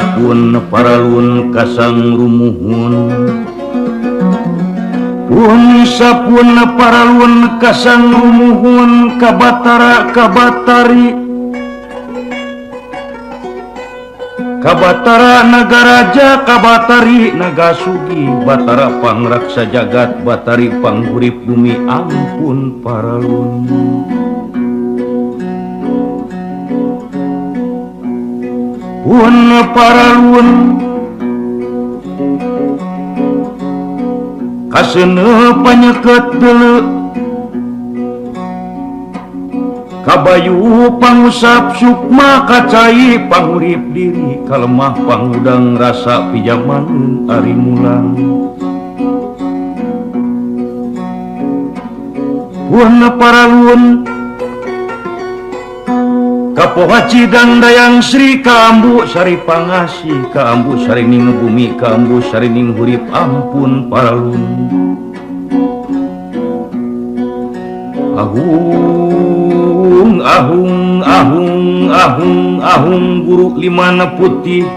sapun paralun kasang rumuhun pun sapun paralun kasang rumuhun kabatara kabatara nagaraja kabatari nagasugi batara pangraksa jagat batari panghurip bumi ampun paralun pun paralun kaseuneut panyeket deuleu kabayu pangusap sukma kacai panghurip diri kalemah pangudang rasa pijaman ari mulang pun paralun kapoha cidang dayang Sri kaambu sari pangasi kaambu sarining bumi kaambu sarining hurip ampun paralun ahung ahung ahung ahung ahung guru limana putih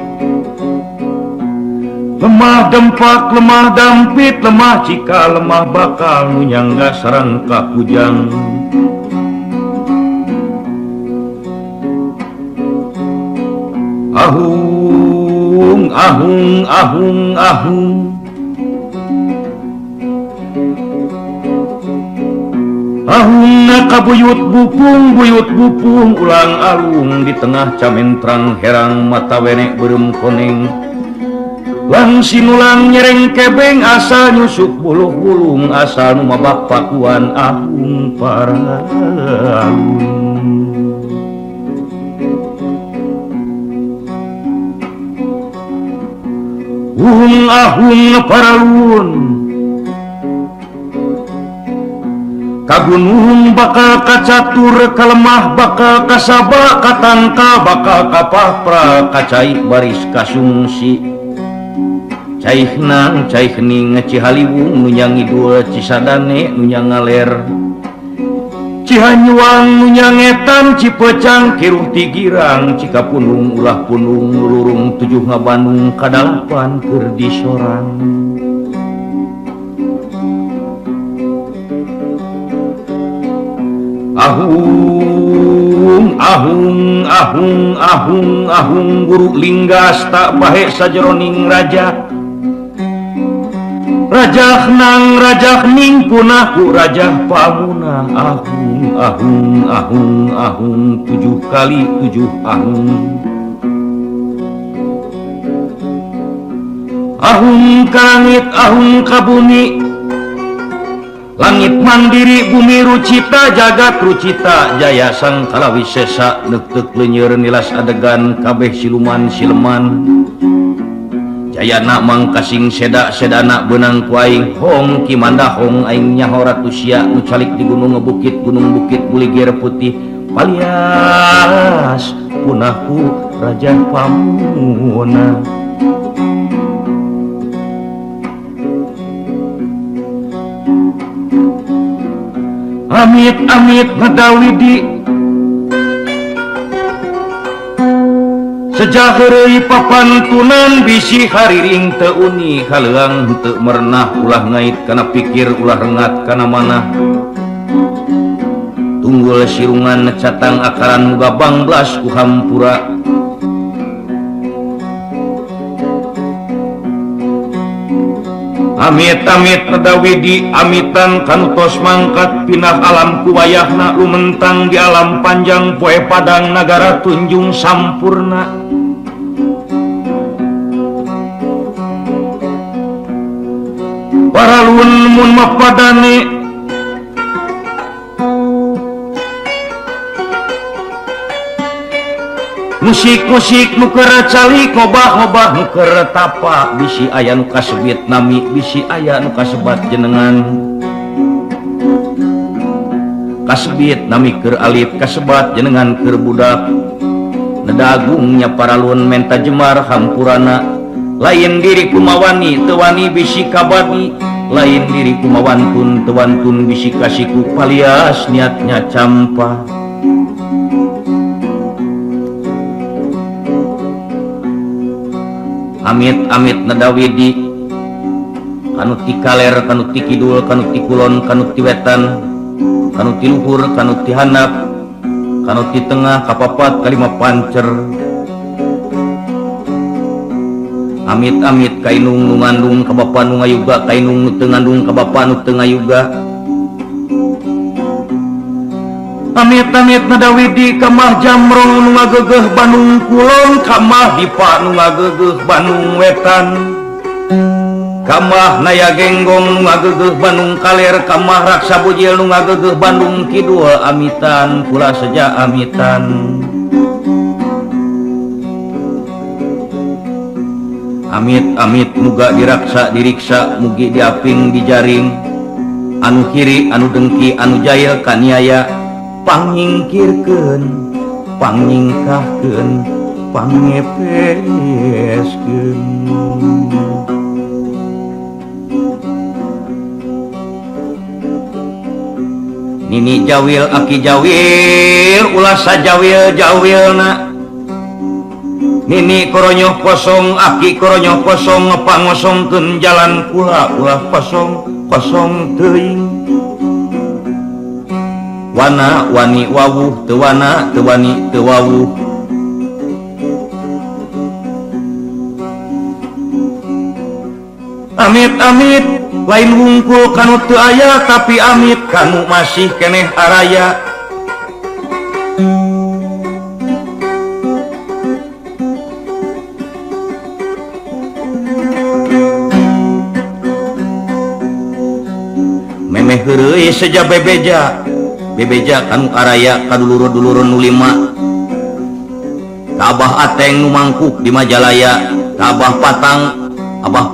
lemah dempak lemah dampit lemah cika lemah bakal nunyangga sarang kakujang ahung ahung ahung ahung ahung kabuyut bupung ulang alung di tengah camentrang herang mata wenek beureum koneng lang sinulang nyereng kebeng asa nyusuk buluh-bulung asa nu mabak pakuan ahung paralun ahung paralun kagunung bakal kacatur kalemah bakal kasaba katangka bakal kapapra kacai baris kasungsi caihna caih hening cihaliwung nunyang idul cisadane nunyang ngaler Cihanyuang nunyangetan Cipecang kiruh tigirang Cikapunung ulah punung lurung tujuh ngabandung kadalapan keur disorang ahung ahung ahung ahung ahung guru linggas tak bahe sajeroning raja Rajah nang rajah ning punah ku rajah pamuna ahung ahung ahung ahung 7 kali 7 ahung ahung ka langit ahung ka bumi langit mandiri bumi rucita jagat rucita jaya sang kalawisesa neuk-teuk leunyeur nilas adegan kabeh siluman sileman Jayana mangkasing seda-sedana benang ku aing hong kimanda hong aing nyaho ratusia nu calik di gunung bukit buligir putih palias punahku raja pamuna amit amit ngedawidi Sejaheureuy papantunan bisi hariring teu uni haleuang teu merenah ulah ngait kana pikir ulah rengat kana manah tunggul sirungan catang akaran muga banglas ku hampura amit-amit nedawidi amitan kanutos mangkat pindah alam kuwayahna lumentang di alam panjang poe padang nagara tunjung sampurna paralun mun mapadane musik-musik nu keur cali kobah-kobah nu keur tapa bisi aya nu kasebit nami bisi aya nu kasebat jenengan kasebit nami keur alif kasebat jenengan keur budak nedagungnya paralun menta jemar hampurana lain diri kumawani tewani bisi kabadi lain diri kumawantun tewantun bisi kasiku palias niatnya campa amit-amit nadawidi kanu ti kaler kanu ti kidul kanu ti kulon kanu ti wetan kanu ti luhur kanu ti handap kanu ti tengah kapapat kalima pancer amit-amit kainung nu ngandung ka bapa nu ngayuga kainung nu teu ngandung ka bapa nu teu ngayuga amit-amit nadawidi kamah jamrong nu ngageugeuh Bandung Kulon kamah dipa nu ngageugeuh Bandung Wetan kamah naya genggong nu ngageugeuh Bandung Kaler kamah raksa bojil nu ngageugeuh Bandung Kidul amitan kula saja amitan amit-amit muga diraksa diriksa mugi diaping dijaring anu kiri anu dengki anu jaya kaniaya pangingkirkeun pangingkahkeun pangepeskeun nini jawil aki jawil ulah sajawil jawilna nini koronyoh kosong aki koronyoh kosong ngepangosongkeun jalan kula ulah kosong kosong teuing wana wani wawuh teu wana teu wani teu wawuh amit-amit lain wungkul kanu teu aya tapi amit kanu masih keneh araya memeh heureuy saja bebeja kanu araya kadulur-dulurun nu lima kabah ateng nu mangkuk di Majalaya kabah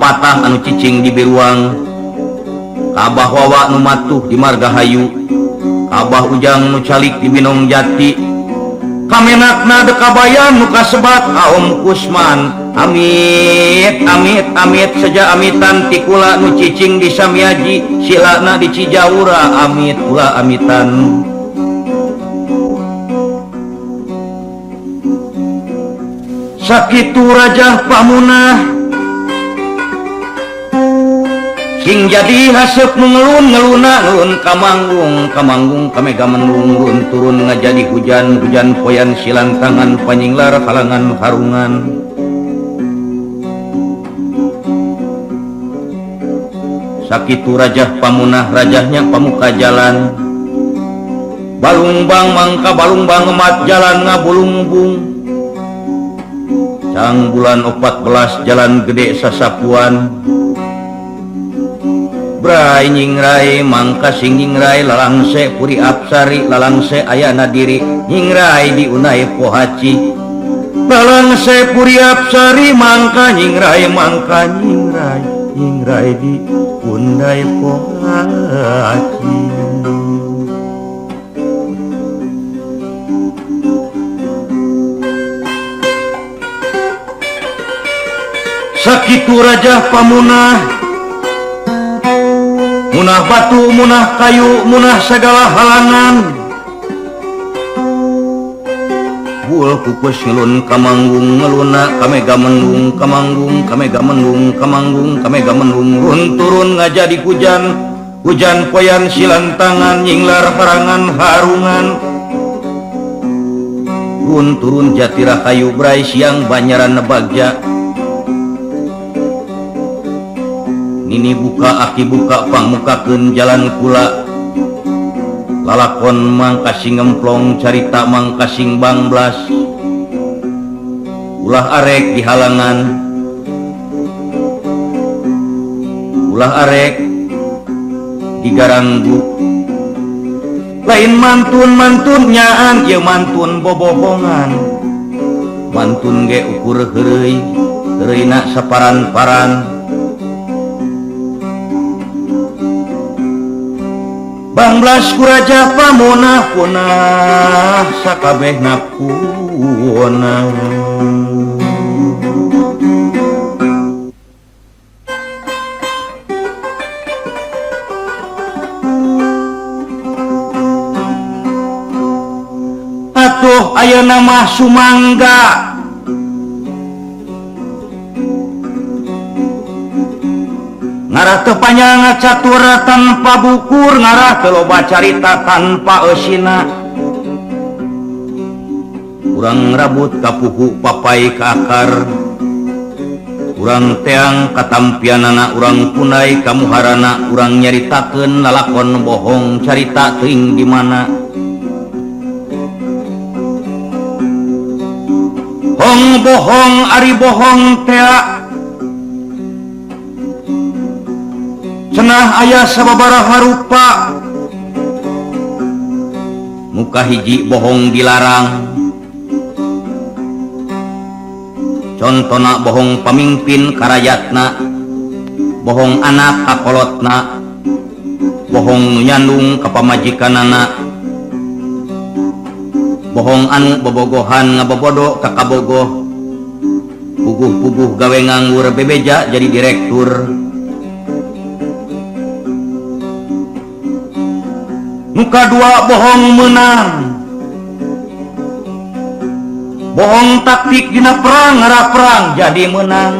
patah anu cicing di Biruang kabah wawa nu matuh di Margahayu kabah ujang nu calik di Binong Jati kamenakna dekabayan nu kasebat Aom Kusman amit saja amitan tikula nu cicing di Samyaji silana di Cijaura amit kula amitan sakitu Raja Pamunah sing jadi haseup nu ngelun kamanggung kamega menlung turun ngajadi hujan poyan silantangan panyinglar halangan harungan sakitu Raja Pamunah rajahnya pamuka jalan balungbang mangka balungbang emat jalan ngabulungbung cang bulan 14 jalan gede sasapuan brai nyingrai mangka sing nyingrai lalangse puri apsari lalangse ayana diri nyingrai di unai pohaci lalangse puri apsari mangka nyingrai di unai pohaci sakitu Raja Pamunah munah batu munah kayu munah segala halangan buul kukus ngelun kamanggung ngeluna kamega mendung kamanggung kamega mendung run turun ngajadi hujan poyan silantangan nyinglar harangan harungan run turun jatira kayu brai siang banyaran nebagja nini buka aki buka pangmukakeun jalan kula lalakon mangkasing ngemplong carita mangkasing bangblas ulah arek di halangan ulah arek di garanggu lain mantun nyaan ye mantun bobohongan mantun ge ukur heureuyna saparan-paran Banglas ku Raja Pamunah punah sakabehna punah atuh ayeuna mah sumangga ngarah teu panjang catur tanpa bukur ngarah teu loba carita tanpa eusina urang rabut kapuhu papai ka akar urang teang katampianana urang punai kamuharana urang nyaritakeun lalakon bohong carita teuing di mana hong bohong ari bohong tea cenah aya sababaraha rupa muka hiji bohong dilarang contona bohong pamimpin karayatna bohong anak kakolotna bohong nyandung kapamajikanana bohong anu bobogohan ngabobodo kakabogoh puguh-puguh gawe nganggur bebeja jadi direktur muka dua bohong menang bohong taktik dina perang ngarah perang jadi menang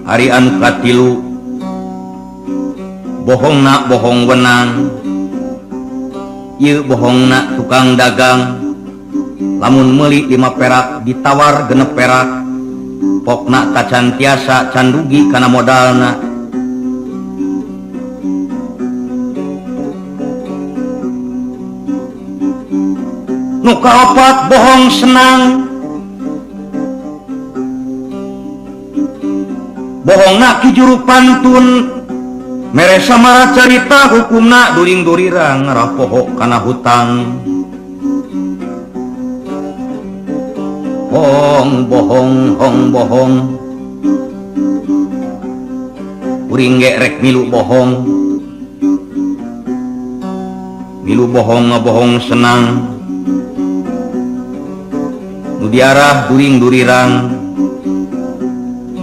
hari anu katilu bohongna bohong wenang ieu bohongna tukang dagang lamun meuli 5 perak ditawar 6 perak pokna kacan tiasa can rugi kana modalna nu kaopat bohong senang bohongna ki juru pantun mere samara carita hukumna during-durirang ngarah poho kana hutang hong bohong uring ge rek milu bohong ngabohong senang nu diarah during-durirang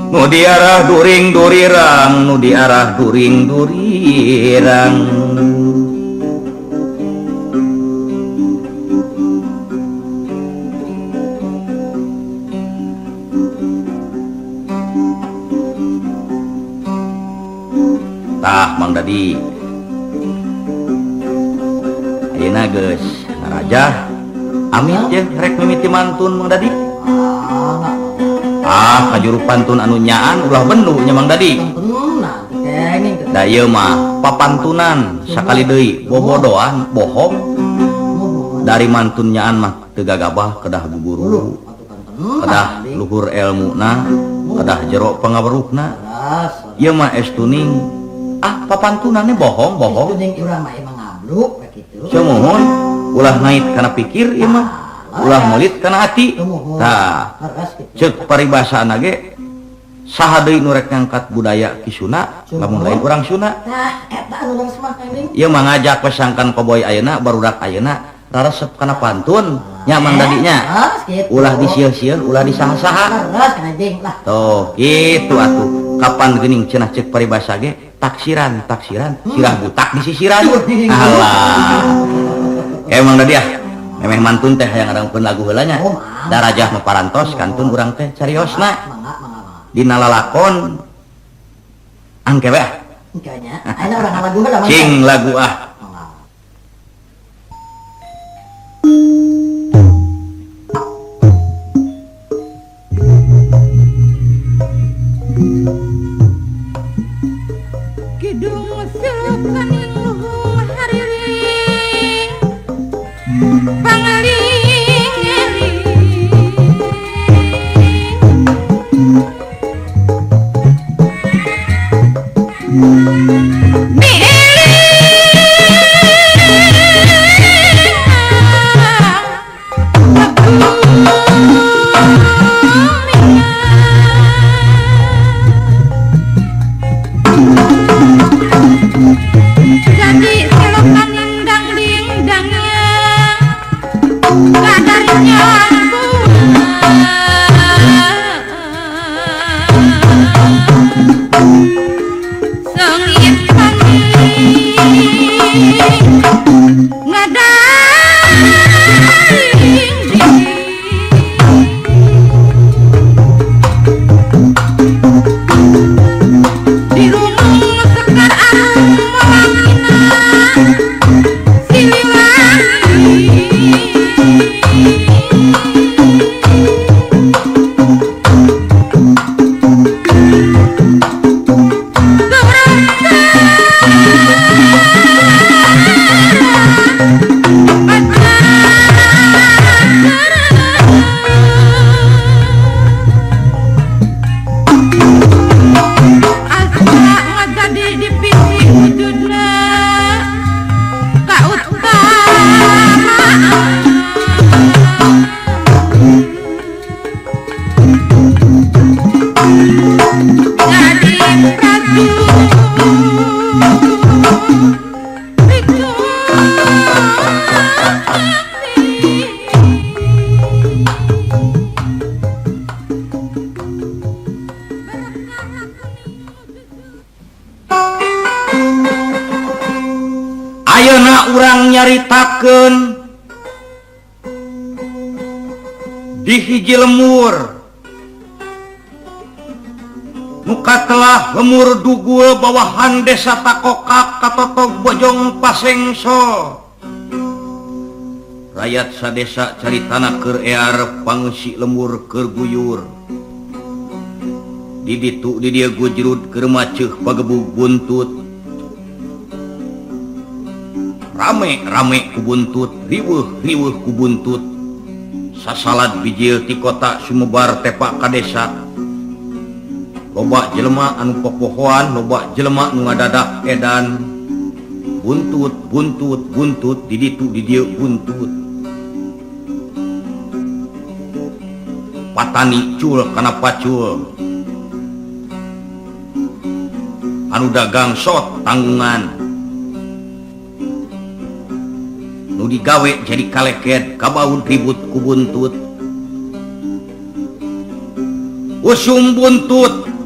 nu diarah during-durirang tah Mang Dadi ayeuna geus ngarajah amin jeung rek mimiti mantun Mang Dadi kajuru pantun anu nyaan ulah bendu nya Mang Dadi da ieu mah papantunan sakali deui bobodoan bohong dari mantun nyaan mah teu gagabah kedah guguru kedah luhur ilmuna kedah jero pangaweruhna ieu mah estuning papantunannya bohong estuning urang mah emang ngabluk kitu samohon ulah ngait kana pikir ieu mah ulah melit kana hati tah ceuk paribasana ge saha deui nu rek ngangkat budaya ki Sunda lamun lain urang Sunda tah eta anu geus mah keuning ieu mah ngajak pesangkan koboy ayeuna barudak ayeuna raresep kana pantun nya Mang Dadi nya ulah disieun-sieun ulah disaha-saha toh kitu atuh kapan geuning cenah ceuk paribasa ge taksiran sirah butak di sisiran alah Mang Dadi memeh mantun teh hayang ngarangkeun lagu heula nya darajah nu parantos kantun urang teh cariosna dina lalakon angke we engke nya aya urang lagu heula cing lagu kidung seukaning luhung hariring pangaling-eling jadi selokan dang-ding-dangnya kadarnya sengit kami ngadaring dicaritakeun di hiji lemur muka telah lemur dugul bawahan desa Takokak katotog Bojong Pasengso rakyat sadesa caritana keur ear pangeusi lemur keur guyur di ditu di dieu gujrud keur maceuh pagebug buntut rame-rame ku buntut riweuh-riweuh ku buntut sasalat bijil ti kota sumebar tepak ka desa loba jelema anu popohoan loba jelema nu ngadadak edan buntut buntut buntut di ditu di dieu buntut patani cul kana pacul anu dagang sot tanggungan nu digawe jadi kaleket kabaud ribut ku buntut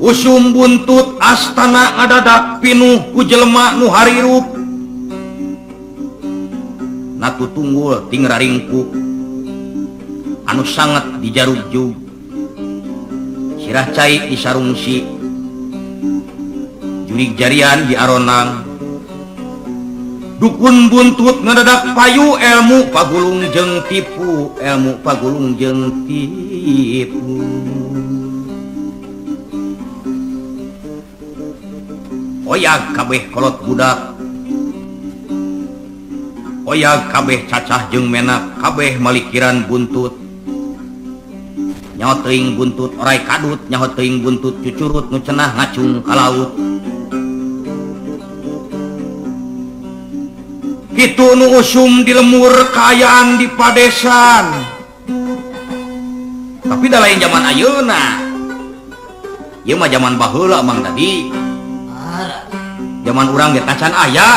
usum buntut astana ngadadak pinuh ku jelema nu harirup natu tunggul ting raringkuk anu sangat dijarugjug sirah cai di sarungsi jurig jarian di aronang dukun buntut ngadadak payu ilmu pagulung jeung tipu oyag kabeh kolot budak oyag kabeh cacah jeung menak kabeh malikiran buntut nyaho teuing buntut orai kadut nyaho teuing buntut cucurut nu cenah ngacung ka laut kitu nu usum di lemur kaayaan di padesan tapi da lain zaman ayeuna ieu mah zaman baheula Mang Dadi zaman urang ge tacan aya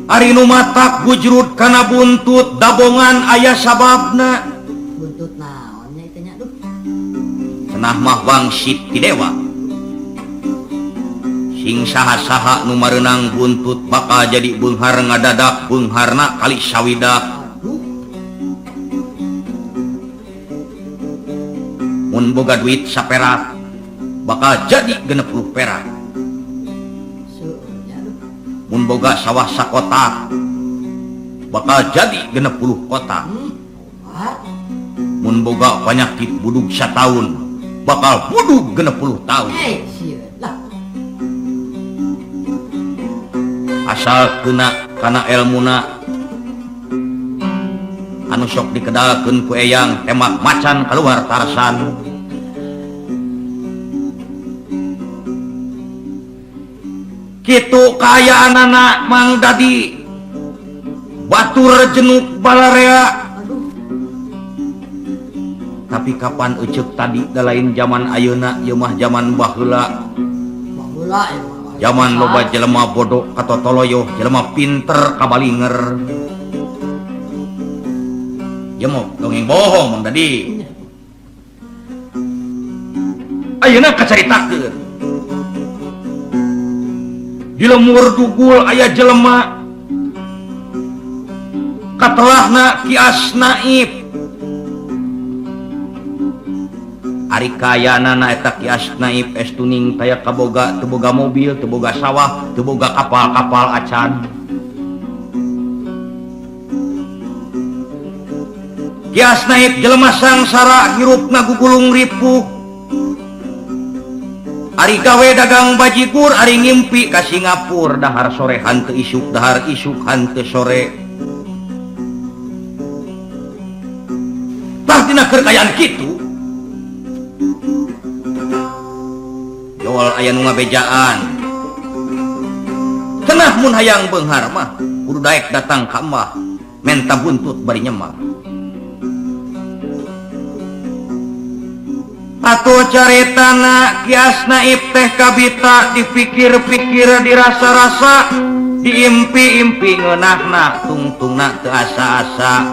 ari nu matak gujrud kana buntut dabongan aya sababna buntut naon nya teh nya duh cenah mah wangsit ti dewa sing saha-saha nu mareunang buntut bakal jadi beunghar ngadadak beungharna kali sawidak mun boga duit saperak bakal jadi 60 perak seueur nya duh mun boga sawah sakota bakal jadi 60 kota mun boga panyakit budug sataun bakal budug 60 tahun sieun lah asal kena kana ilmuna anu sok dikedalkeun ku eyang temak macan keluar Tarsan kitu kaayaanana Mang Dadi batur jenuk balarea tapi kapan eceuk tadi da lain zaman ayeuna ieu mah zaman baheula baheula zaman loba jelema bodoh katotoloyo jelema pinter kabalinger ieu mah dongeng bohong Mang Dadi ayeuna kacaritakeun di lemur dugul aya jelema katelahna Ki Asnaip ari kayanana eta Ki Asnaip estuning taya kaboga teu boga mobil teu boga sawah teu boga kapal-kapal acan Ki Asnaip jelema sangsara hirupna gugulung ripuh ari gawe dagang bajigur ari ngimpi ka Singapura dahar sore hanteu isuk dahar isuk hanteu sore tah dina keur kayaan kitu jowal aya nu ngabejaan cenah mun hayang beunghar mah kudu daek datang ka embah menta buntut bari nyemar atuh caritana Ki Asnaip teh kabita dipikir-pikir dirasa-rasa diimpi-impi ngeunahna tungtungna teu asa-asa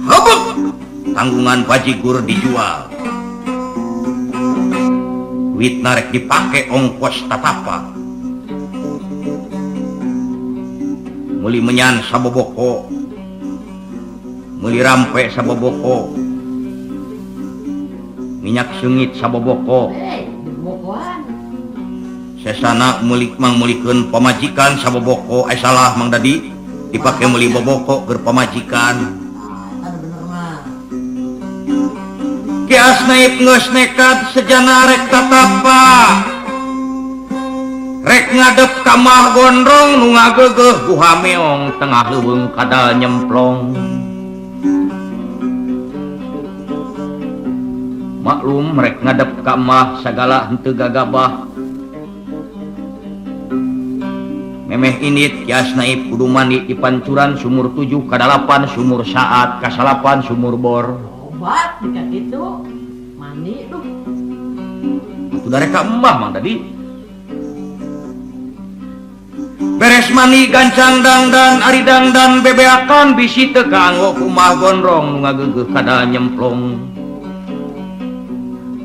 habuk tanggungan bajigur dijual duit narek dipake ongkos tatapa meuli menyan saboboko meuli rampe saboboko minyak sengit saboboko bokohan. sesana meuli mangmulikeun pamajikan saboboko salah Mang Dadi dipake meuli boboko keur pamajikan Eta bener mah. Kias naib geus nekat sejana rek tatapa rek ngadep ka mah gondrong nu ngageugeuh ku hameong tengah leuweung kadal nyemplong maklum rek ngadep ka mah sagala henteu gagabah memeh init kias naib kudu mandi di pancuran sumur 7 ka 8 sumur saat ka 8 sumur bor Obat dekat itu mandi tuh. itu dari ka embah Mang Dadi beres mani gancang dangdan ari dangdan bebeakan bisi teu kanggo kumah gondrong nu ngageugeuh kada nyemplong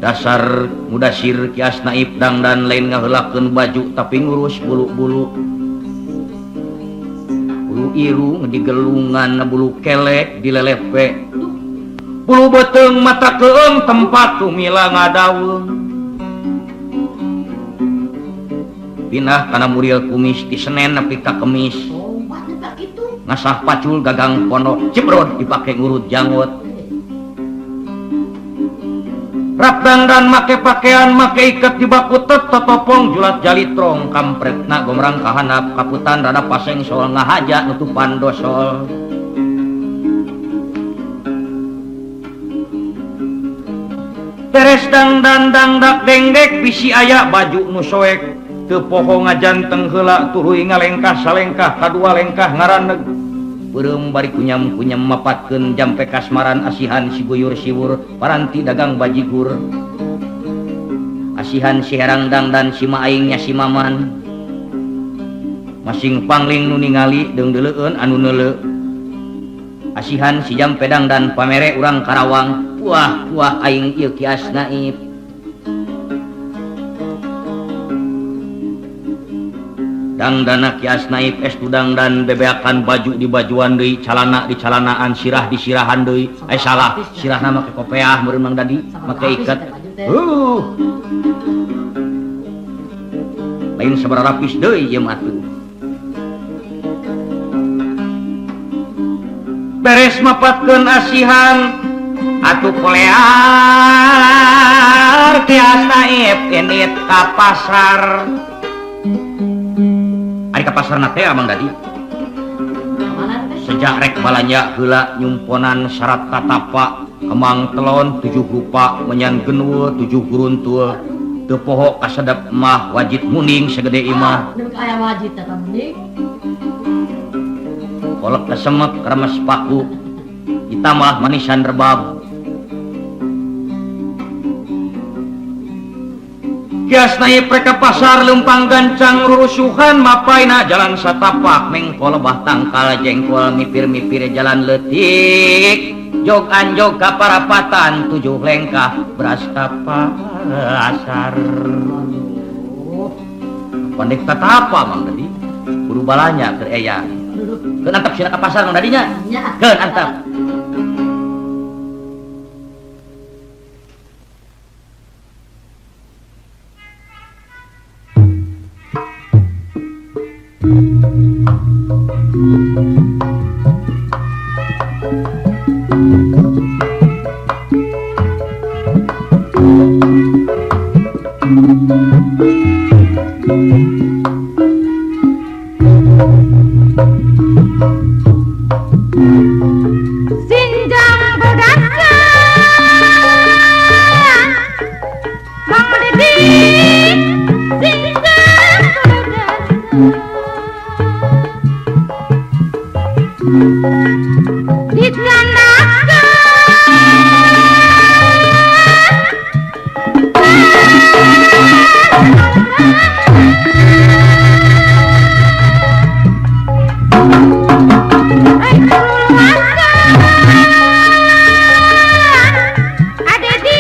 dasar mudasir kias naib dangdan lain ngaheulakeun baju tapi ngurus bulu-bulu bulu irung digelungan bulu kelek dilelepe bulu beteung mata keung tempat tumila ngadaweung pindah kana muriel kumis di Senen nepi ka Kemis Obat dekat itu. ngasah pacul gagang pondok cebrod dipake ngurut janggot rap dangdan make pakaian make iket di baku totopong julat jalitrong kampretna gomrang kahanap kaputan rada paseng sol ngahaja nutupan dosol beres dangdan dangdak dengdek bisi aya baju nu soek teu poho ngajanteng heula tuluy ngalengkah salengkah kadua lengkah ngaraneg beureum bari kunyam-kunyam mapatkeun jampe kasmaran asihan si guyur siwur paranti dagang bajigur asihan si herang dangdan si maaingnya si maman masing pangling nu ningali deung deuleueun anu neuleu asihan si jampe dangdan pamere urang Karawang puah aing ieu kias naib dangdana kias naib es dangdan bebeakan baju di bajuan deui calana di calanaan sirah di sirahan deui salah sirahna make kopeah meureun Mang Dadi make iket lain sabaraha rapis deui ieu mah atuh beres mapatkeun asihan atuh kolear kias naib enit ka pasar ari ka pasarna teh Mang Dadi sejak rek balanja heula nyumponan syarat tatapa kemang telon 7 rupa menyan geneueuh 7 guruntul teu poho kasedep mah wajib muning segede imah Deuk aya wajib eta mending. kolek kesemek kremes paku ditambah manisan rebab kias naib reka pasar lempang gancang rurusuhan mapaina jalan satapak mengko lebah tangkal jengkol mipir-mipir jalan leutik jog anjog ka parapatan 7 lengkah beras tapa asar pandek tatapa Mang Dadi kudu balanya keur aya keun antep sina ka pasar Mang Dadinya Ya. keun antep Sindang berdasa Mang Dadi Sindang berdasa Ditandaskan ada di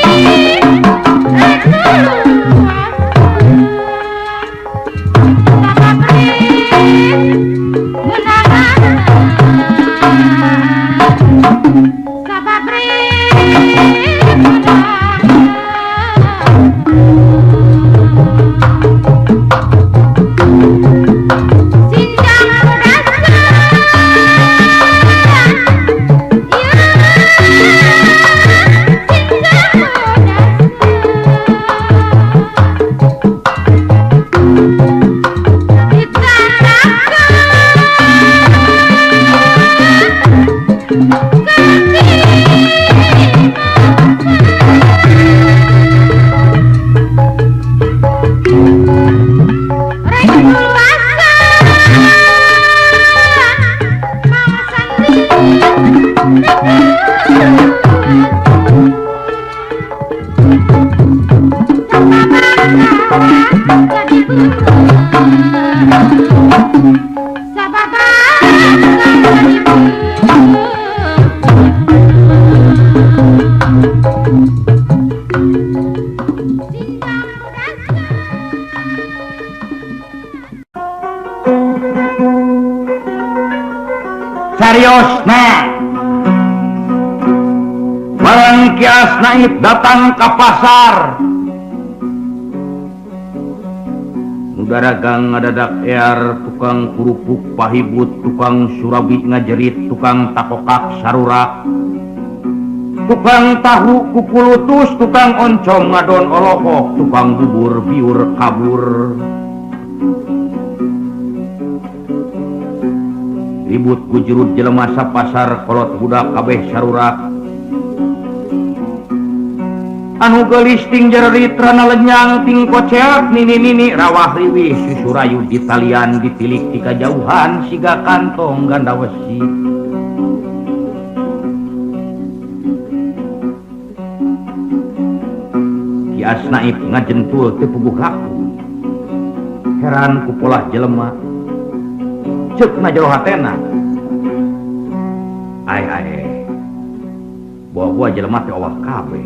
serius barang Kias Naib datang ke pasar dagang ngadadak ear tukang kurupuk pahibut tukang surabi ngajerit tukang takokak sarurak tukang tahu kukulutus tukang oncom ngadon olokok tukang bubur biur kabur ribut kujurut jelema sapasar kolot budak kabeh sarurak anu gelis ting jerit rana lenyang ting koceak nini rawah riwih susurayu di talian ditilik di kajauhan siga kantong ganda wesi Kias Naib ngajentul teu puguh haku heran ku polah jelema ceuk na jero hatena ai bawa jelema teh owah kabeh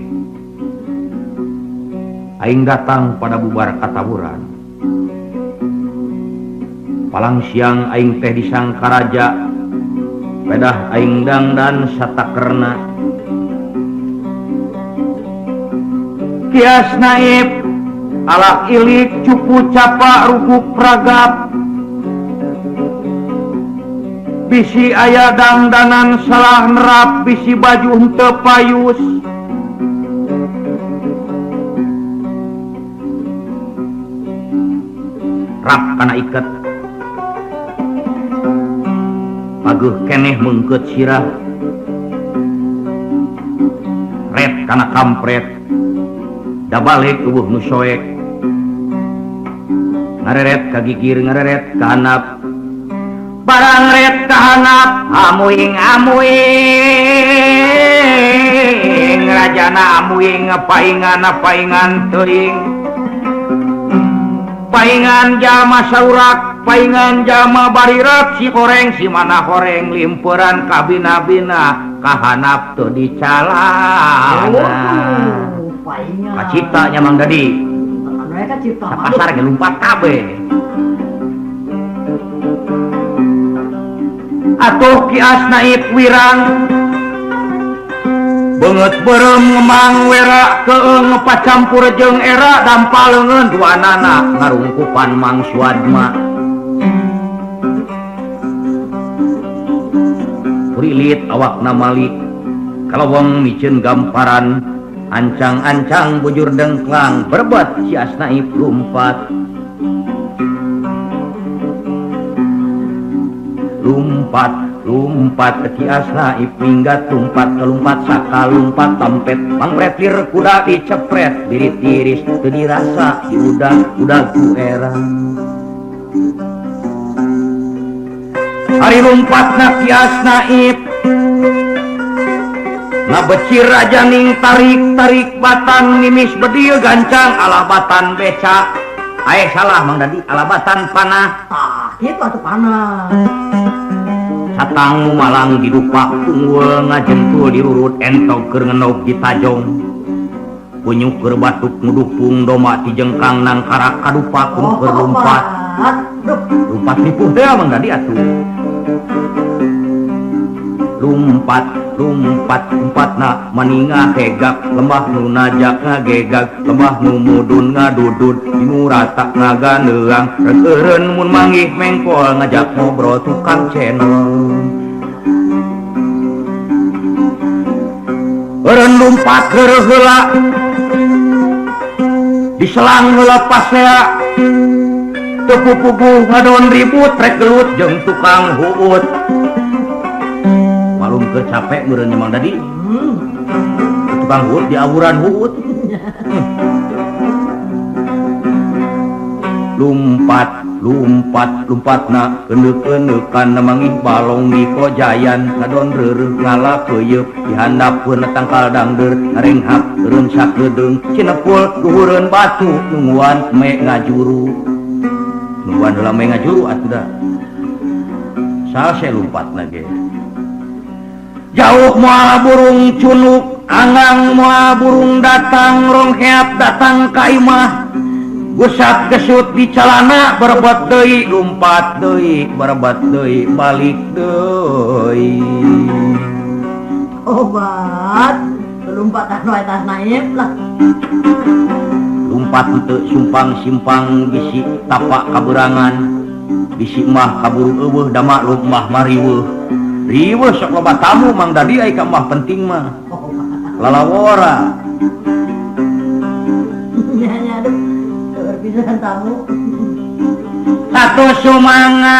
aing datang pada bubar kataburan palang siang aing teh disangka raja pedah aing dangdan satakerna Kias Naib alak ilik cupu capa rukuk pragap bisi aya dangdanan salah nerap bisi baju henteu payus rap kana iket pageuh keneh meungkeut sirah red kana kampret da balik eueuh nu soek ngareret ka gigir ngareret ka handap barang red ka handap amuing rajana amuing paingan teuing paingan jama saurak paingan jama barirat si koreng si mana koreng limperan kabina-bina kahanap tuh dicalana kacipta nyamang dadi pasar ngelumpat kabeh atuh Kias Naib wirang banget berem ngemang wera keeng pacampur jeung era dampaleungeun duanana ngarungkupan Mang Suadma kurilit awakna malik kalawong miceun gamparan ancang-ancang bujur dengklang berbet Kias Naib lumpat Kias Naib minggat lumpat sakalumpat tempet mangpretir kuda dicepret birit tiris teu dirasa di udag ku era hari lumpatna Kias Naib ngabecir aja ning tarik batan nimis bedieu gancang alabatan beca salah Mang Dadi alabatan panah kitu atuh panah satang malang didupa unggul ngajentul dirurut entog keur ngenog di tajong punyuk keur batuk ngudupung doma ti jengkang nang karak kadupa kun keur lumpat nipuh teh Mang Dadi atuh lumpatna maninga hegak lembah nu najak ngagegag lembah nu mudun ngadudud dinu rata ngagandeang reureun mun manggih mengkol ngajak ngobrol tukang channel eureun lumpat keur heula diselang heula pasea teu pupuguh ngadon ribut rek gelut jeung tukang huut malum ke capek meureun Mang Dadi tukang huut di awuran huut lumpatna keuneukan namangih balong di kojayan ngadon reureuh ngala keuyeup dihandapkeun tangkal dangdeur ngarenghap eureun sakedeung cinepul luhureun batu nungguan me ngajuru heula me ngajuru atuh da sae lumpatna ge jauh moal burung cunuk angang moal burung datang rongheap datang ka imah gusat gesut di calana berebat deui lumpat deui berebat deui balik deui Obat lompatan wae tas naib lah. lumpat teu sumpang simpang bisi tapak kaberangan bisi mah kaburu eueuh da maklum mah mariweuh riweuh sok loba tamu mang dadi ai ka mah penting mah lalawora Ya aduh. Berpisahan tamu. satu sumanga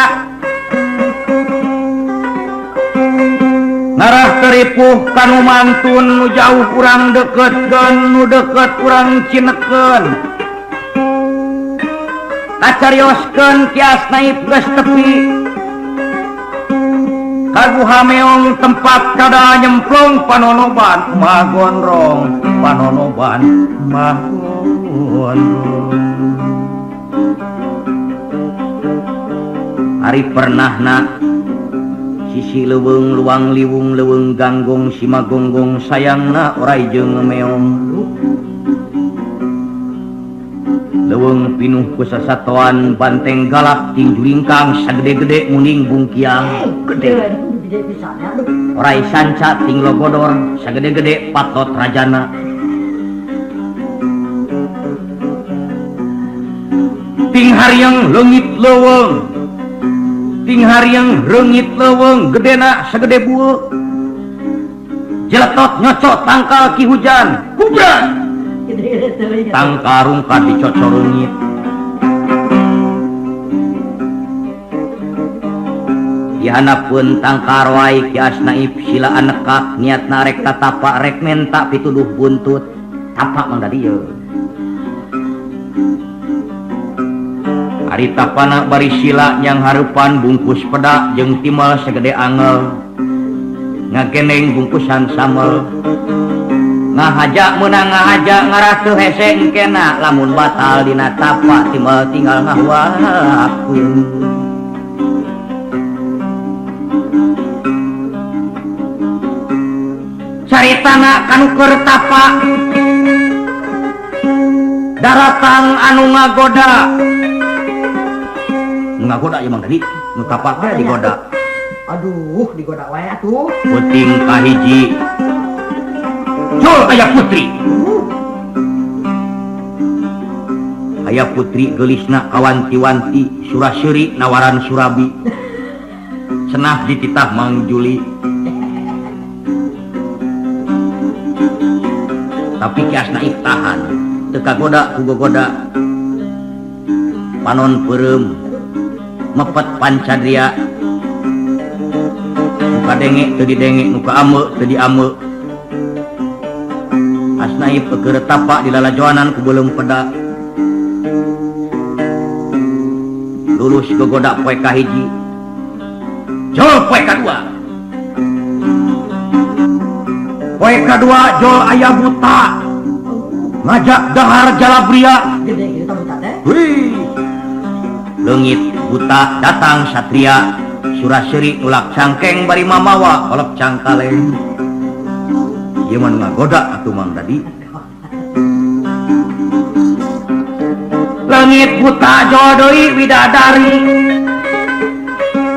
ngarah teripuh kanu mantun nu jauh kurang deketkeun nu deket kurang cinekeun kacarioskeun kias naib geus tepi kaguha meong tempat kada nyemplung panonoban mah gondrong panonoban mah gondrong hari pernahna sisi leuweung luang liwung leuweung ganggong simagonggong sayangna orai jeung meong leuweung pinuh ku sasatoan banteng galak ting julingkang sagede-gede muning bungkiang gede Gede pisannya aduh. orai sanca ting logodor sagede-gede patot rajana ting haryang leungit leuweung ting haryang reungit leuweung gedena sagede bueu jeletot nyocot tangkal ki hujan hujan Gede-gede teuing. tangkal rungkat dicocor reungit dihanapeun tangkal wae ki asnaib silaan nekak niatna rek tatapak rek menta pituduh buntut tapak mangda dieu ari tapana bari sila yang harupan bungkus pedak jeung timal segede angel ngageneng bungkusan samel ngahaja meunang ngahaja ngarah teu hese engkena lamun batal dina tapak timal tinggal ngahuakeun caritana kanu keur tapak daratang anu ngagoda ngagoda ya mang tadi nu tapak teh digoda Aduh, digoda wae atuh. puting kahiji jol aya putri aya putri gelisna kawanti-wanti suraseri nawaran surabi cenah dititah Mang Juli tapi kiasna tahan teu kagoda ku gogoda panon peureum mepet pancadria muka denge teu didenge muka ame teu diame asnaib keur tapak di lalajoanan ku beuleum peda lulus gogoda poe kahiji jol poe kadua poe kadua jol aya buta ngajak dahar jalabria Gede-gede tamu teh. wih leungit buta datang satria suraseri ulak cangkeng bari mamawa kolok cangkaleng ieu mah ngagoda atuh Mang Dadi leungit buta jodohi widadari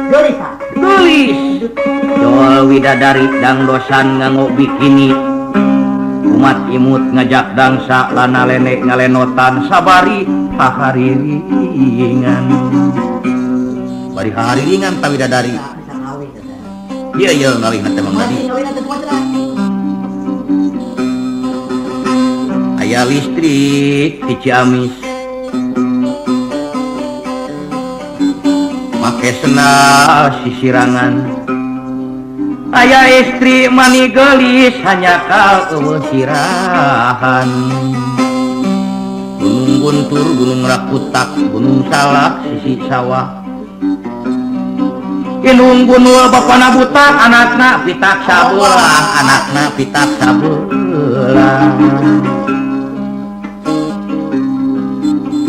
Yolisa. tulis jol widadari dangdosan nganggo bikini umat imut ngajak dangsa lana lene ngalenotan sabari hahariringan bari hahariringan ta widadari Bisa ngawin teh. iya iya ngawin teh Mang Dadi Ngawin atuh kuat lah. aya listrik di Ciamis make senal sisirangan aya istri mani gelis hanya kal eueuh sirahan gunung guntur gunung rakutak gunung salak sisi sawah inung gunul bapana butak anakna pitak sabelah anakna pitak sabelah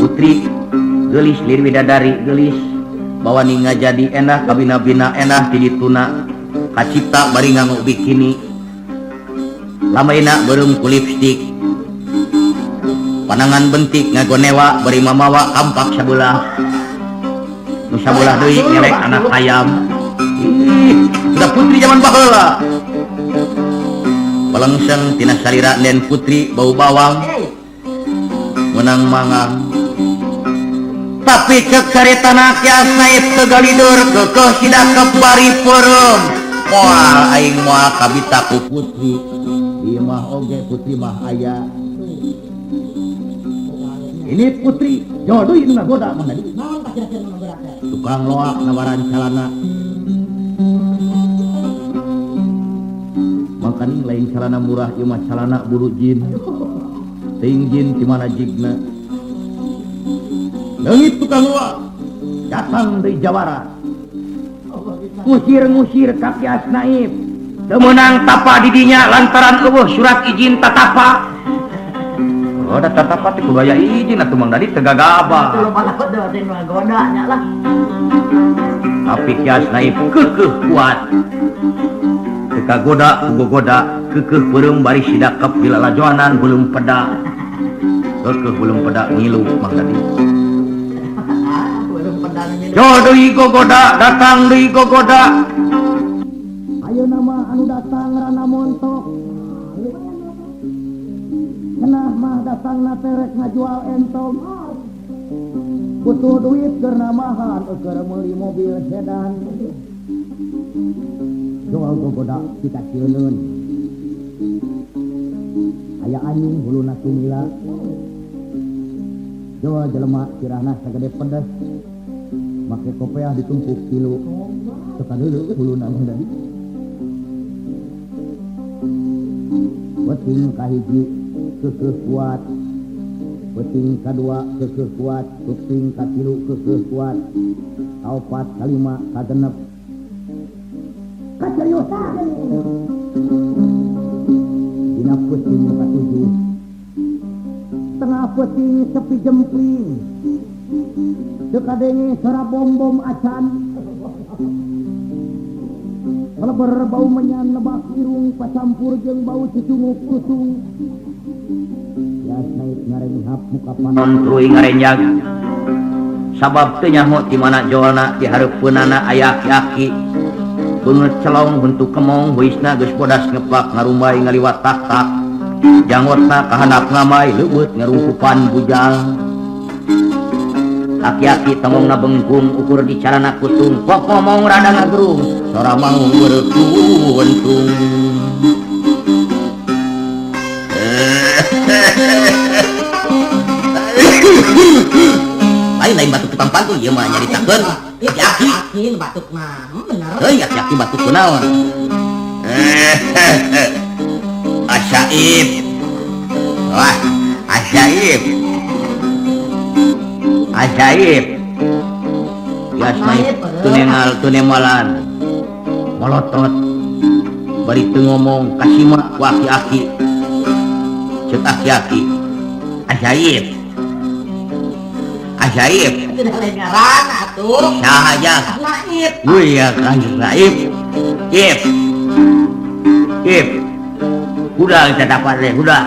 putri gelis lir widadari gelis bawa ninga jadi enah kabina-bina enah dilituna kacipta bari nganggo bikini lamaina beureum ku lipstik panangan bentik ngagonewa beri mamawa kampak sabelah nu sabelah deui ngelek anak ayam. Udah putri zaman baheula palengseng tina salira den putri bau bawang menang mangang tapi kekaretana kias naib tegalidur kekeh sidak kebari peureum moal aing moal kabita ku putri ieu mah oge putri mah aya ini putri jodoh itu ngagoda mah tadi tukang loak nawaran calana makanya lain calana murah ieu mah calana buru jin ting jin di mana jigna leungit tukang loak datang dari Jawara ngusir ka Kias Naib teu meunang tapa di dinya lantaran eueuh surat izin tatapa. Oh, da tatapa teh kudu aya izin atuh Mang Dadi teu gagabah. Lu malah kudu teh godanya lah. Tapi Kias Naib keukeuh kuat. Teu kagoda ku gogoda, keukeuh peureum bari sidakep bila lajoanan belum peda. Keukeuh belum peda ngilu Mang Dadi. Belum pedang ini. Jo deui gogoda, datang deui gogoda. Ayo nama anu datang rana montok kenah mah datang na terek ngajual entong butuh duit keur namahan keur meuli mobil sedan jual gogoda kita cieuneun aya anjing huluna kumila jual jelema kirahna sagede pedes make kopiah ditumpuk kilu sakadeuleu huluna mah tadi beting kahiji keukeuh kuat beting kadua keukeuh kuat beting katilu keukeuh kuat kaopat kalima kagenep kaseriusan dina beting katujuh tengah beting sepi jempling teu kadenge sora bom-bom acan leber bau menyan lebak irung pacampur jeung bau cucunguk kusung Kias Naib ngarenghap muka panon Truy ngarenjag sabab teu nyaho di mana joalna di hareupeunana aya aki-aki beungeut celong bentuk kemong beusna geus bodas ngepak ngarumbay ngaliwat tak-tak janggotna kahandap ngamai leubeut ngarungkupan bujang aki-aki tengongna bengkung ukur di carana kutung pok ngomong rada ngagerung sora mangung berkuntung lain batuk tukang pantun ieu mah nyaritakeun aki-aki Yakin batuk mah bener. heuh aki-aki batuk kunaon ajaib wah ajaib ajaib Kias Naib tunengal tunemalan molotot bari teu ngomong kasima ku aki-aki ceuk aki-aki ajaib ajaib Tidak lain ngaran atuh. sahaja Naib. ya kan Naib ip udah kita dapat deh udah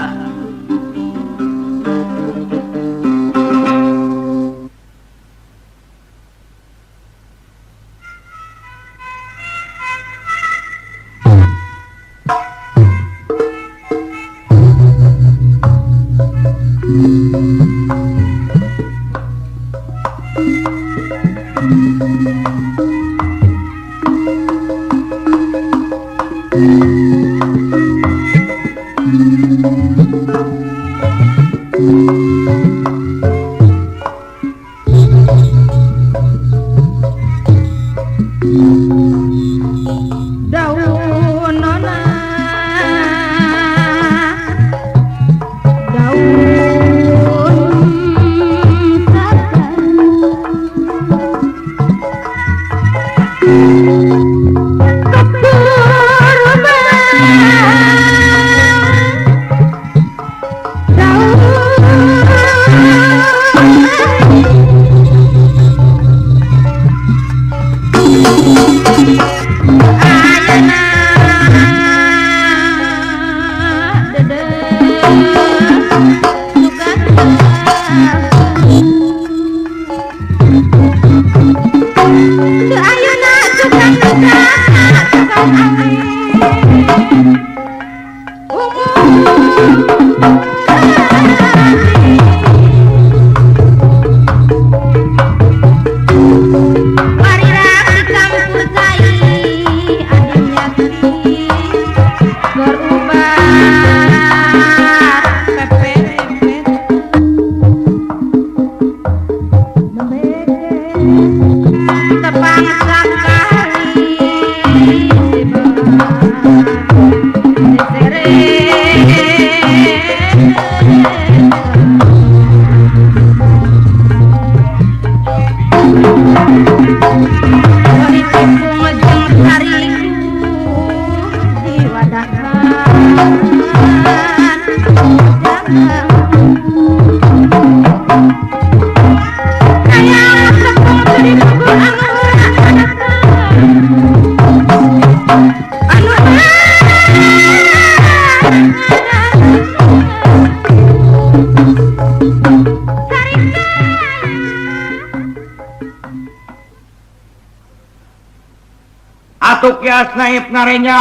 Atuk Kias Naib ngarenya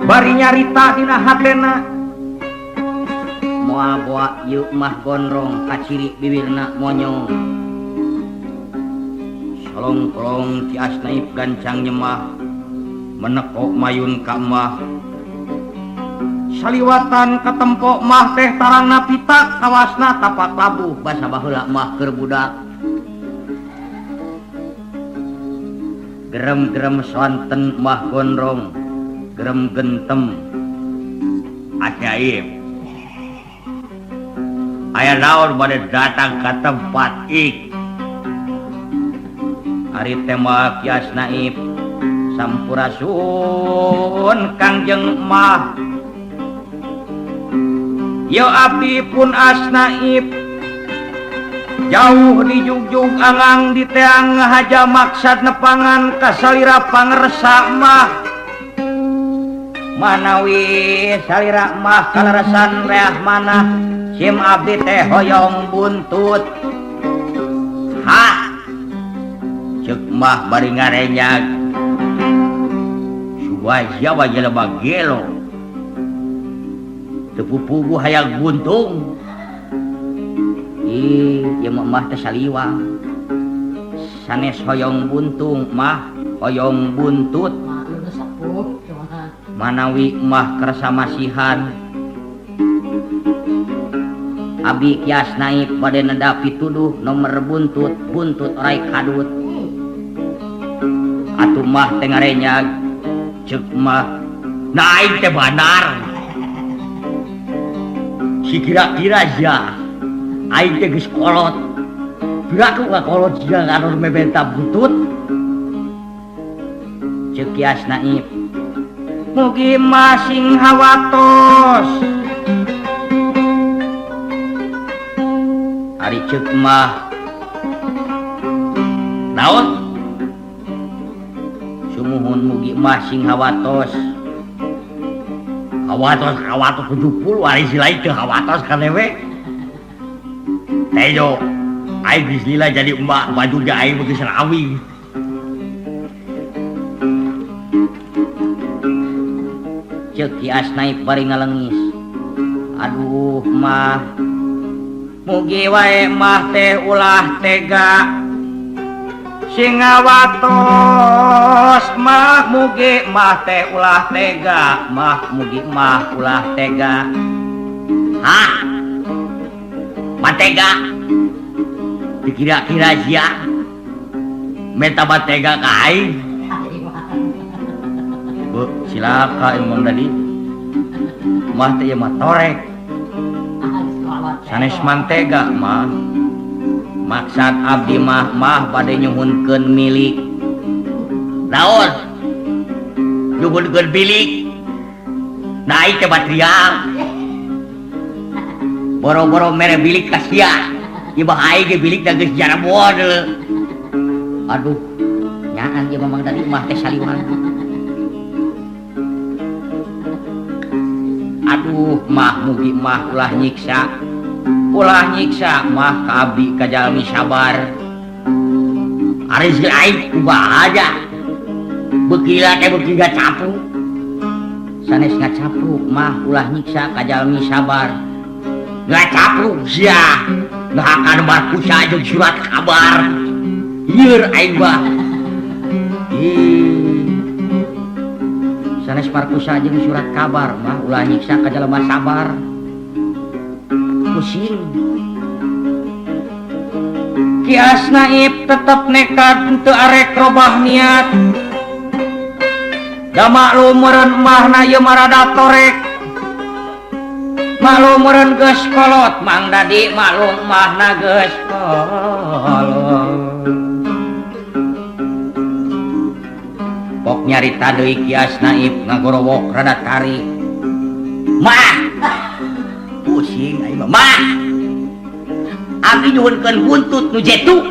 bari nyarita dina hatena moal boa yuk mah gondrong kaciri bibirna monyong solong-kolong Kias Naib gancang nyemah menekok mayun ka mah saliwatan katempok mah teh tarangna pitak kawasna tapak labuh basa baheula mah keur budak gerem-gerem swanten mah gondrong gerem gentem ajaib aya naon bade datang ka tempat ik ari teh mah Kias Naib sampurasun kangjeng mah yo abdi pun Asnaib jauh di jugjug angang di teang haja maksad nepangan kasalira pangersa mah manawi salira mah kaleresan reah manah sim abdi teh hoyong buntut ha ceuk mah bari ngarenyag suwaja wajah bagelo tepupugu hayang buntung ieu mah teh saliwang sanes hoyong buntung mah hoyong buntut manawi mah kersa masihan abdi Kias Naib bade nedapi tuduh nomor buntut rai kadut atuh mah teh ngarenyag ceuk mah naik teh banar si kira-kira ja aing teh geus kolot piraku ka kolot sia anu mebenta buntut ceuk Kias Naib mugi masing hawatos ari ceuk mah naon sumuhun mugi masing hawatos 70 ari silai teu hawatos kanewe tejo aing geus lila jadi mbak baju ge aing geus rawi ceuk Kias Naib bari ngalengis aduh mah mugi wae mah teh ulah tega sing ngawatos mah mugi mah teh ulah tega mah mugi mah ulah tega hah matega dikira-kira sia meta batega ka aing bu silaka emang tadi mah teh mah torek sanes mantega mah maksad abdi mah bade nyuhunkeun milik naon nyuhunkeun bilik naik ke batriang boro-boro mere bilik ka sia ieu mah aing ge bilik da geus jarabon aduh nyaan ieu mamang tadi mah teh saliwang aduh mah mugi mah ulah nyiksa mah ka abdi ka jalmi sabar Ari si aing kumaha aja. Bekila teh beuki gacapu. Sanes ngacapruk mah ulah nyiksa ka jalmi sabar. Gacapu sia. Ngahakan markusa jeung surat kabar. Ieur aing mah. Sanes markusa jeung surat kabar mah ulah nyiksa ka jalma sabar. Pusing. Kias Naib tetep nekat teu arek robah niat. Da maklum meureun emahna ieu marada torek. Maklum meureun geus kolot Mang Dadi maklum emahna geus kolot. Pok nyarita deui Kias Naib ngagorowok rada tari. Mah. Pusing aing mah. Mah. Abdi nyuhunkeun buntut nu jetu.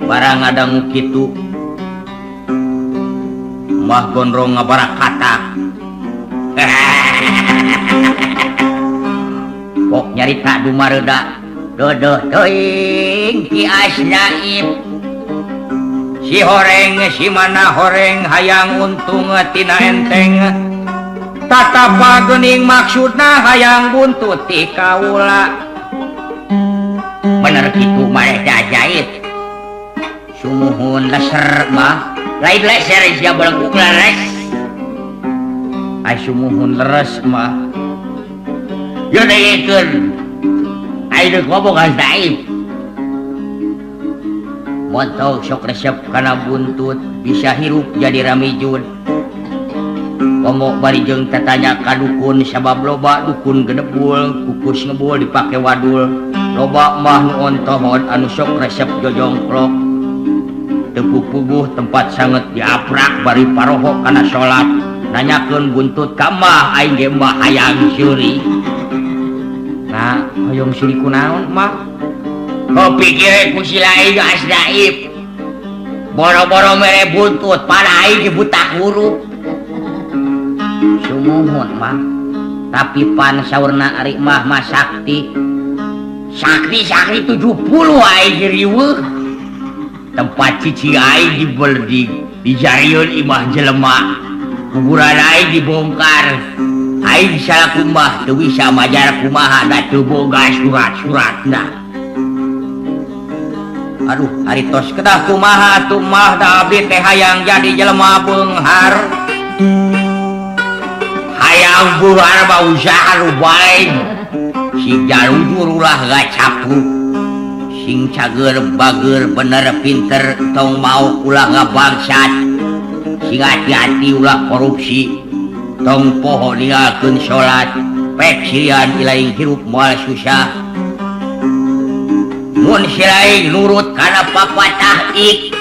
Barang ngadangu kitu mah gondrong ngabarakata. Pok nyarita dumareuda. Dodoh teuing Kias Naib. Si horeng si mana horeng hayang untung tina enteng. Tatapa geuning maksudna hayang buntut ti kaula. Bener kitu maneh jahit. Sumuhun leser mah Lain leser sia belenggu leres. ai sumuhun leres mah. Yo dengekeun. Ai deuk ngomong ka Naib. Montong sok resep kana buntut bisa hirup jadi ramijun. Komo bari jeung tatanya ka dukun sabab loba dukun genebul kukus ngebul dipake wadul. Loba mah nu ontohon anu sok resep jojongklok. Teu puguh tempat sanget diaprak bari paroho kana salat. Nanyakeun buntut ka mah aing ge mah hayang suri. Nah, hoyong suri kunaon mah? Kopi kira ku si lain Kias Naib. Boro-boro mere buntut pada aing buta huruf. Sumuhun mah. Tapi pan saurna ari mah mah sakti. Sakti 70 aing riweuh. Tempat cici aing dibeldi dijarieun imah jelema. Kuburan aing dibongkar. Aing salaku mah teu bisa majar kumaha da teu boga surat-suratna. Aduh, ari tos kedah kumaha atuh mah da abdi teh hayang jadi jelema beunghar. Hayang buhar mah usaha nu bae. Si jalujur ulah gacapu. Sing cager bager bener pinter tong mau ulah ngabangsat. Sing hati-hati ulah korupsi. Tong poho ninggalkeun salat. Pek sirian ilaing hirup moal susah. Mun si lain nurut kana papatah ik.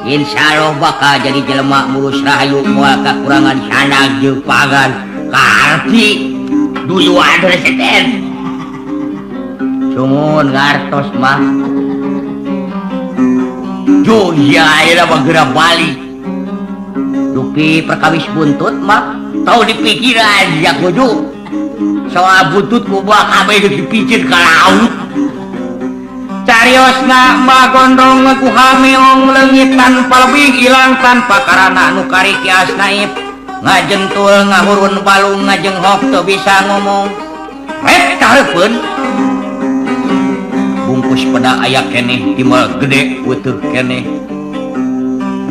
Insyaallah bakal jadi jelema mulus rahayu moal kakurangan sanag jeung pagan. Karti duyuan reseten. Cumun ngartos mah. Joya aya mah geura balik. Dupi perkawis buntut mah Tau dipikiran ya kudu. Soal buntut kumaha kabeh dipicir ka laut. Cariosna mah gondrong kuha meong leungit tanpa lebih ilang tanpa karana nu kari Kias Naib. Ngajentul ngahurun balung ngajenghok teu bisa ngomong. Rek tareupun. Bungkus pada aya keneh timbal gede weuteug keneh.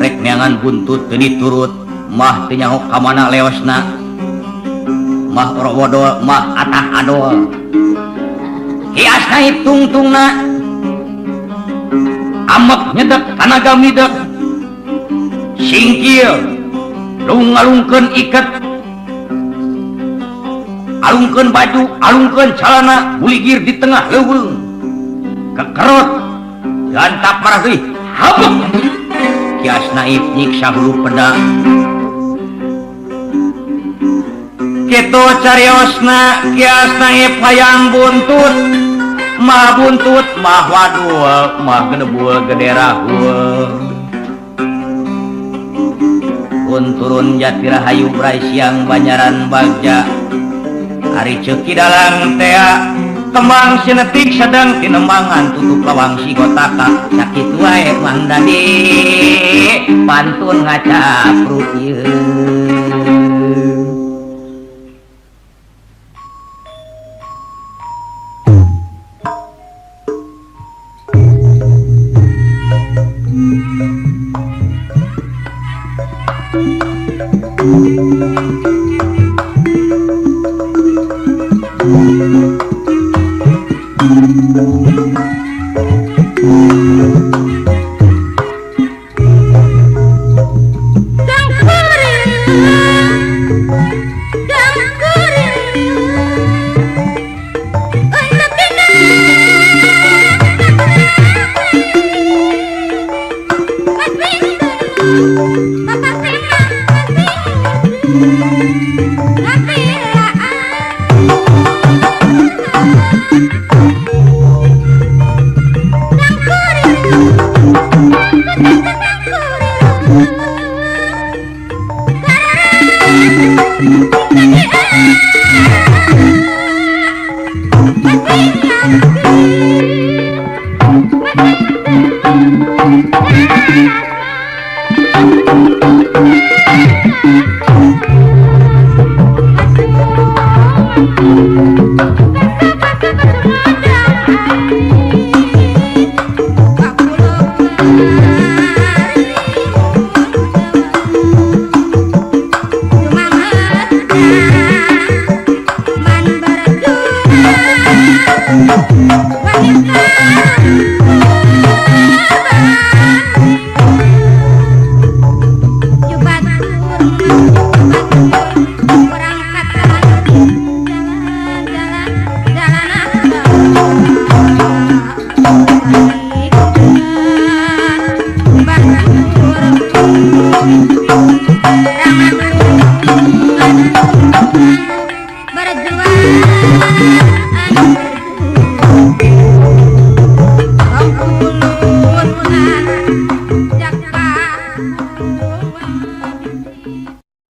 Rek neangan buntut teu diturut mah teu nyaho ka mana leosna. Mah orowodol mah atah adol. Kias Naib tungtungna amek nyedek tanaga midek. Singkil alungkeun iket. Alungkeun baju, alungkeun calana, buligir di tengah leuweung. Kekerot gantap marah deui. Habuk. Kias Naib nyiksa hulu peda. Kitu cariosna Kias Naib hayang buntut. Mah buntut, mah wadul, mah genebul gede rahul. Turun jati rahayu brai siang banyaran bagja. Ari ceuki dalang tea kembang sinetik sedang tinembangan tutup lawang si gotaka sakit wae Mang Dadi pantun ngaca pruk ieu Thank you.